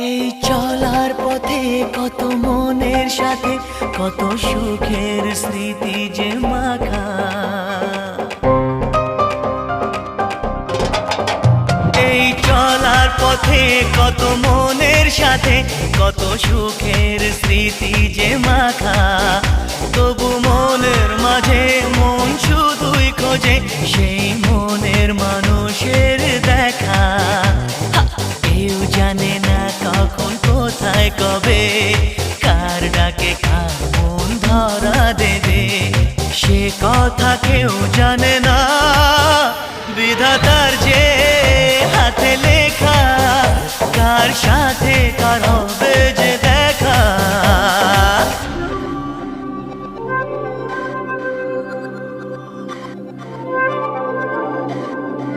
এই চলার পথে কত মনের সাথে কত সুখের স্মৃতি যে মাখা। এই চলার পথে কত মনের সাথে কত সুখের স্মৃতি যে মাখা। তবু মনের মাঝে মন শুধুই খোঁজে সেই মনের মানুষের দেখা। কেউ জানে না কখন কোথায় কবে কার ডাকে কার মন ধরা দেবে, সে কথা কেউ জানে না। বিধাতার যে হাতে লেখা কার সাথে কার হবে যে